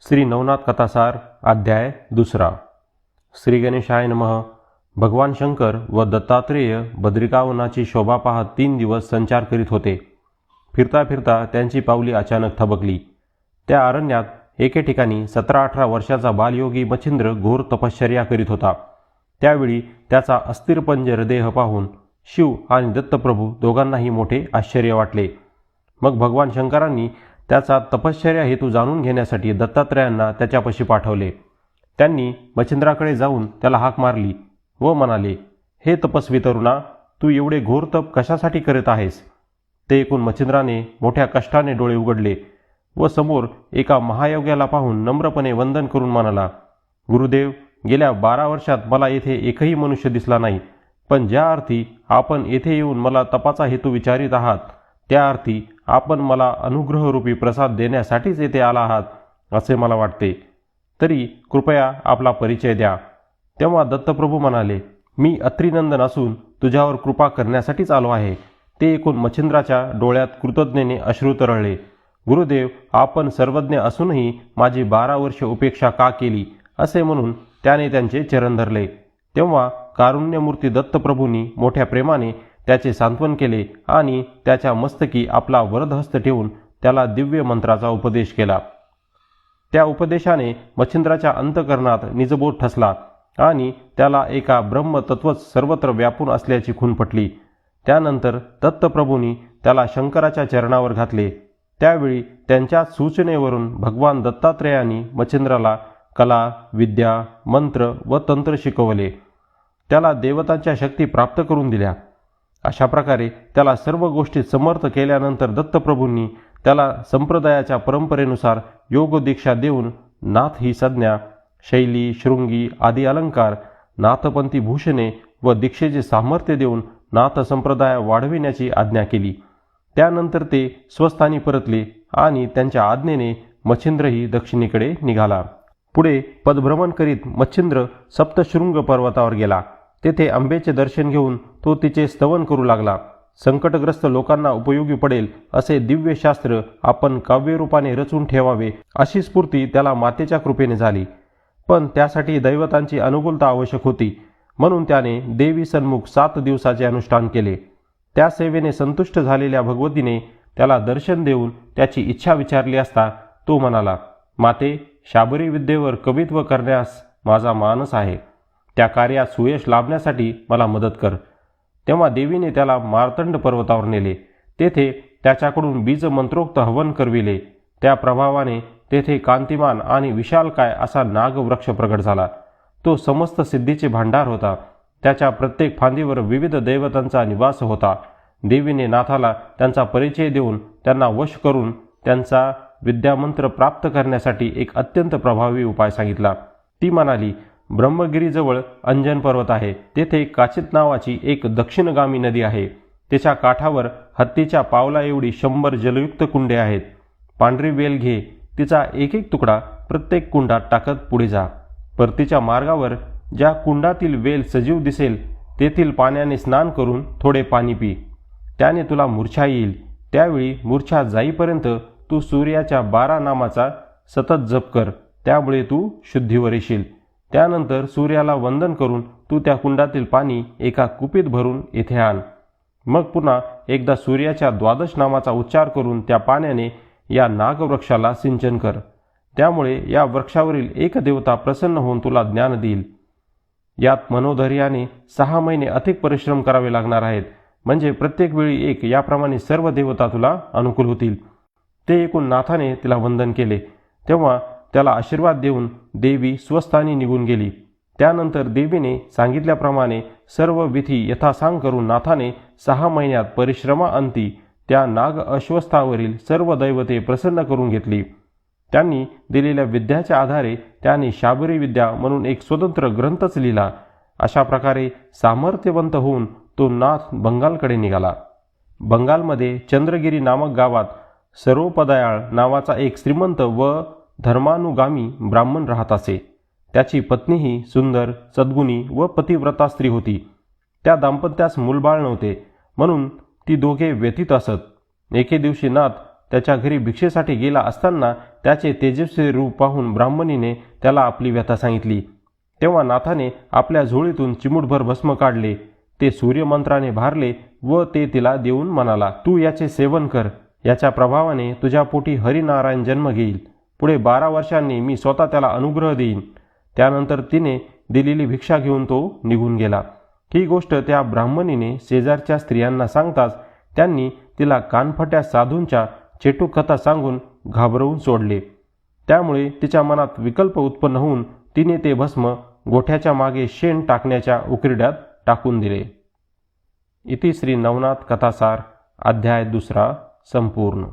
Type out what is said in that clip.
श्री नवनाथ कथासार अध्याय 2. श्री गणेशाय नमः. भगवान शंकर व दत्तात्रेय बद्रिकावनाची शोभा पाहत 3 दिवस संचार करीत होते. फिरता फिरता त्यांची पावली अचानक थबकली. त्या अरण्यात एके ठिकाणी 17-18 वर्षाचा बालयोगी मच्छिंद्र घोर तपश्चर्या करीत होता. त्यावेळी त्याचा अस्थिरपंजर देह पाहून शिव आणि दत्तप्रभू दोघांनाही मोठे आश्चर्य वाटले. मग भगवान शंकरांनी त्याचा तपश्चर्या हेतू जाणून घेण्यासाठी दत्तात्रेयांना त्याच्यापाशी पाठवले. त्यांनी मच्छिंद्राकडे जाऊन त्याला हाक मारली व म्हणाले, हे तपस्वी तरुणा, तू एवढे घोर तप कशासाठी करत आहेस? ते ऐकून मच्छिंद्राने मोठ्या कष्टाने डोळे उघडले व समोर एका महायोग्याला पाहून नम्रपणे वंदन करून म्हणाला, गुरुदेव, गेल्या 12 वर्षात मला येथे एकही मनुष्य दिसला नाही, पण ज्या अर्थी आपण येथे येऊन मला तपाचा हेतू विचारित आहात, त्या अर्थी आपण मला अनुग्रहरूपी प्रसाद देण्यासाठीच येथे आला आहात असे मला वाटते. तरी कृपया आपला परिचय द्या. तेव्हा दत्तप्रभू म्हणाले, मी अत्रिनंदन असून तुझ्यावर कृपा करण्यासाठीच आलो आहे. ते ऐकून मच्छिंद्राच्या डोळ्यात कृतज्ञतेने अश्रू तरळले. गुरुदेव, आपण सर्वज्ञ असूनही माझी 12 वर्ष उपेक्षा का केली असे म्हणून त्याने त्यांचे चरण धरले. तेव्हा कारुण्यमूर्ती दत्तप्रभूंनी मोठ्या प्रेमाने त्याचे सांत्वन केले आणि त्याच्या मस्तकी आपला वरदहस्त ठेवून त्याला दिव्य मंत्राचा उपदेश केला. त्या उपदेशाने मच्छिंद्राच्या अंतःकरणात निजबोध ठसला आणि त्याला एका ब्रह्मतत्वच सर्वत्र व्यापून असल्याची खूण पटली. त्यानंतर दत्तप्रभूंनी त्याला शंकराच्या चरणावर घातले. त्यावेळी त्यांच्या सूचनेवरून भगवान दत्तात्रेयांनी मच्छिंद्राला कला, विद्या, मंत्र व तंत्र शिकवले. त्याला देवतांच्या शक्ती प्राप्त करून दिल्या. अशा प्रकारे त्याला सर्व गोष्टी समर्थ केल्यानंतर दत्तप्रभूंनी त्याला संप्रदायाच्या परंपरेनुसार योगदीक्षा देऊन नाथ ही संज्ञा, शैली, शृंगी आदी अलंकार, नाथपंथी भूषणे व दीक्षेचे सामर्थ्य देऊन नाथ संप्रदाय वाढविण्याची आज्ञा केली. त्यानंतर ते स्वस्थानी परतले आणि त्यांच्या आज्ञेने मच्छिंद्रही दक्षिणेकडे निघाला. पुढे पदभ्रमण करीत मच्छिंद्र सप्तशृंग पर्वतावर गेला. तेथे अंबेचे दर्शन घेऊन तो तिचे स्तवन करू लागला. संकटग्रस्त लोकांना उपयोगी पडेल असे दिव्य शास्त्र आपण काव्यरूपाने रचून ठेवावे अशी स्फूर्ती त्याला मातेच्या कृपेने झाली. पण त्यासाठी दैवतांची अनुकूलता आवश्यक होती. म्हणून त्याने देवी सन्मुख 7 दिवसाचे अनुष्ठान केले. त्या सेवेने संतुष्ट झालेल्या भगवतीने त्याला दर्शन देऊन त्याची इच्छा विचारली असता तो म्हणाला, माते, शाबरी विद्येवर कवित्व करण्यास माझा मानस आहे. त्या कार्यात सुयश लाभण्यासाठी मला मदत कर. तेव्हा देवीने त्याला मार्तंड पर्वतावर नेले. तेथे त्याच्याकडून बीज मंत्रोक्त हवन करविले. त्या प्रभावाने तेथे कांतिमान आणि विशालकाय असा नागवृक्ष प्रकट झाला. तो समस्त सिद्धीचे भांडार होता. त्याच्या प्रत्येक फांदीवर विविध दैवतांचा निवास होता. देवीने नाथाला त्यांचा परिचय देऊन त्यांना वश करून त्यांचा विद्यामंत्र प्राप्त करण्यासाठी एक अत्यंत प्रभावी उपाय सांगितला. ती म्हणाली, ब्रह्मगिरीजवळ अंजन पर्वत आहे. तेथे काचित नावाची एक दक्षिणगामी नदी आहे. तिच्या काठावर हत्तीच्या पावला एवढी 100 जलयुक्त कुंडे आहेत. पांढरी वेल घे. तिचा एक एक तुकडा प्रत्येक कुंडात टाकत पुढे जा. परतीच्या मार्गावर ज्या कुंडातील वेल सजीव दिसेल तेथील पाण्याने स्नान करून थोडे पाणी पी. त्याने तुला मूर्छा येईल. त्यावेळी मूर्छा जाईपर्यंत तू सूर्याच्या 12 नामाचा सतत जप कर. त्यामुळे तू शुद्धीवर येशील. त्यानंतर सूर्याला वंदन करून तू त्या कुंडातील पाणी एका कुपीत भरून येथे आण. मग पुन्हा एकदा सूर्याच्या 12 नामाचा उच्चार करून त्या पाण्याने या नागवृक्षाला सिंचन कर. त्यामुळे या वृक्षावरील एक देवता प्रसन्न होऊन तुला ज्ञान देईल. यात मनोधैर्याने 6 महिने अधिक परिश्रम करावे लागणार आहेत. म्हणजे प्रत्येक वेळी एक, याप्रमाणे सर्व देवता तुला अनुकूल होतील. ते ऐकून नाथाने तिला वंदन केले. तेव्हा त्याला आशीर्वाद देऊन देवी स्वस्थानी निघून गेली. त्यानंतर देवीने सांगितल्याप्रमाणे सर्व विधी यथासांग करून नाथाने 6 महिन्यात परिश्रमाअंती त्या नाग अश्वस्थावरील सर्व दैवते प्रसन्न करून घेतली. त्यांनी दिलेल्या विद्याच्या आधारे त्याने शाबरी विद्या म्हणून एक स्वतंत्र ग्रंथच लिहिला. अशा प्रकारे सामर्थ्यवंत होऊन तो नाथ बंगालकडे निघाला. बंगालमध्ये चंद्रगिरी नामक गावात सरोपदयाळ नावाचा एक श्रीमंत व धर्मानुगामी ब्राह्मण राहत असे. त्याची पत्नीही सुंदर, सद्गुणी व पतिव्रता स्त्री होती. त्या दाम्पत्यास मूलबाळ नव्हते, म्हणून ती दोघे व्यथित असत. एके दिवशी नाथ त्याच्या घरी भिक्षेसाठी गेला असताना त्याचे तेजस्वी रूप पाहून ब्राह्मणीने त्याला आपली व्यथा सांगितली. तेव्हा नाथाने आपल्या झोळीतून चिमूटभर भस्म काढले, ते सूर्यमंत्राने भारले व ते तिला देऊन म्हणाला, तू याचे सेवन कर. याच्या प्रभावाने तुझ्या पोटी हरिनारायण जन्म घेईल. पुढे 12 वर्षांनी मी स्वतः त्याला अनुग्रह देईन. त्यानंतर तिने दिलेली भिक्षा घेऊन तो निघून गेला. ही गोष्ट त्या ब्राह्मणीने शेजारच्या स्त्रियांना सांगताच त्यांनी तिला कानफट्या साधूंच्या चेटूक कथा सांगून घाबरवून सोडले. त्यामुळे तिच्या मनात विकल्प उत्पन्न होऊन तिने ते भस्म गोठ्याच्या मागे शेण टाकण्याच्या उकिरड्यात टाकून दिले. इति श्री नवनाथ कथासार अध्याय 2 संपूर्ण.